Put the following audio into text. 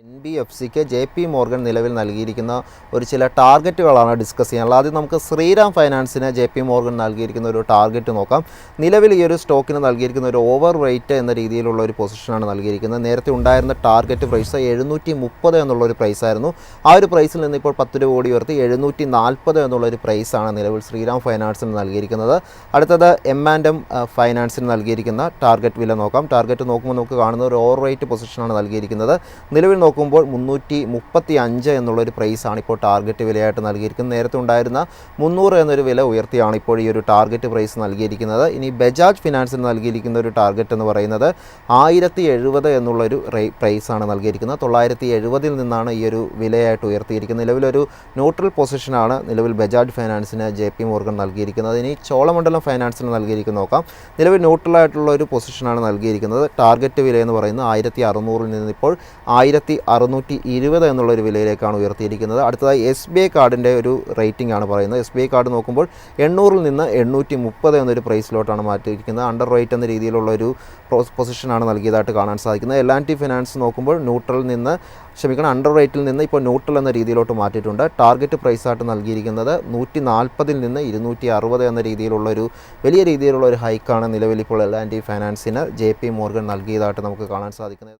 NBFCക്ക് JP Morgan നിലവിൽ നൽകിയിരിക്കുന്ന ഒരു ചില ടാർഗറ്റുകളാണ് ഡിസ്കസ് ചെയ്യാനുള്ളത്. ആദ്യം നമുക്ക് ശ്രീറാം ഫൈനാൻസിന് JP മോർഗൻ നൽകിയിരിക്കുന്ന ഒരു ടാർഗറ്റ് നോക്കാം. നിലവിൽ ഈ ഒരു സ്റ്റോക്കിന് നൽകിയിരിക്കുന്ന ഒരു ഓവർ വെയ്റ്റ് എന്ന രീതിയിലുള്ള ഒരു പൊസിഷനാണ് നൽകിയിരിക്കുന്നത്. നേരത്തെ ഉണ്ടായിരുന്ന ടാർഗറ്റ് പ്രൈസ് 730 എന്നുള്ളൊരു പ്രൈസായിരുന്നു. ആ ഒരു പ്രൈസിൽ നിന്ന് ഇപ്പോൾ 10 രൂപ കൂടി ഉയർത്തി 740 എന്നുള്ളൊരു പ്രൈസാണ് നിലവിൽ ശ്രീറാം ഫൈനാൻസിന് നൽകിയിരിക്കുന്നത്. അടുത്തത് M&M ഫൈനാൻസിന് നൽകിയിരിക്കുന്ന ടാർഗറ്റ് വില നോക്കാം. ടാർഗറ്റ് നോക്കുമ്പോൾ നമുക്ക് കാണുന്ന ഒരു ഓവർ വെയ്റ്റ് പൊസിഷനാണ് നൽകിയിരിക്കുന്നത്. നിലവിൽ നോക്കുമ്പോൾ 335 എന്നുള്ളൊരു പ്രൈസാണ് ഇപ്പോൾ ടാർഗറ്റ് വിലയായിട്ട് നൽകിയിരിക്കുന്നത്. നേരത്തെ ഉണ്ടായിരുന്ന 300 എന്നൊരു വില ഉയർത്തിയാണ് ഇപ്പോൾ ഈ ഒരു ടാർഗറ്റ് പ്രൈസ് നൽകിയിരിക്കുന്നത്. ഇനി ബജാജ് ഫിനാൻസിന് നൽകിയിരിക്കുന്ന ഒരു ടാർഗറ്റ് എന്ന് പറയുന്നത് 1070 എന്നുള്ളൊരു പ്രൈസാണ് നൽകിയിരിക്കുന്നത്. 970 നിന്നാണ് ഈ ഒരു വിലയായിട്ട് ഉയർത്തിയിരിക്കുന്നത്. നിലവിലൊരു ന്യൂട്രൽ പൊസിഷനാണ് നിലവിൽ ബജാജ് ഫൈനാൻസിന് JP മോർഗൻ നൽകിയിരിക്കുന്നത്. ഇനി ചോളമണ്ഡലം ഫൈനാൻസിന് നൽകിയിരിക്കുന്നത് നോക്കാം. നിലവിൽ ന്യൂട്രലായിട്ടുള്ള ഒരു പൊസിഷനാണ് നൽകിയിരിക്കുന്നത്. ടാർഗറ്റ് വില എന്ന് പറയുന്നത് 1600 നിന്ന് ഇപ്പോൾ 1620 എന്നുള്ളൊരു വിലയിലേക്കാണ് ഉയർത്തിയിരിക്കുന്നത്. അടുത്തതായി SBI കാർഡിൻ്റെ ഒരു റേറ്റിംഗ് ആണ് പറയുന്നത്. SBI കാർഡ് നോക്കുമ്പോൾ 800 നിന്ന് 830 എന്നൊരു പ്രൈസിലോട്ടാണ് മാറ്റിയിരിക്കുന്നത്. അണ്ടർ റേറ്റ് എന്ന രീതിയിലുള്ള ഒരു പൊസിഷനാണ് നൽകിയതായിട്ട് കാണാൻ സാധിക്കുന്നത്. L&T ഫിനാൻസ് നോക്കുമ്പോൾ അണ്ടർ റേറ്റിൽ നിന്ന് ഇപ്പോൾ ന്യൂട്രൽ എന്ന രീതിയിലോട്ട് മാറ്റിയിട്ടുണ്ട്. ടാർഗറ്റ് പ്രൈസായിട്ട് നൽകിയിരിക്കുന്നത് 140 നിന്ന് 260 എന്ന രീതിയിലുള്ളൊരു വലിയ രീതിയിലുള്ള ഒരു ഹൈക്കാണ് നിലവിൽ ഇപ്പോൾ L&T ഫൈനാൻസിന് JP മോർഗൻ നൽകിയതായിട്ട് നമുക്ക് കാണാൻ സാധിക്കുന്നത്.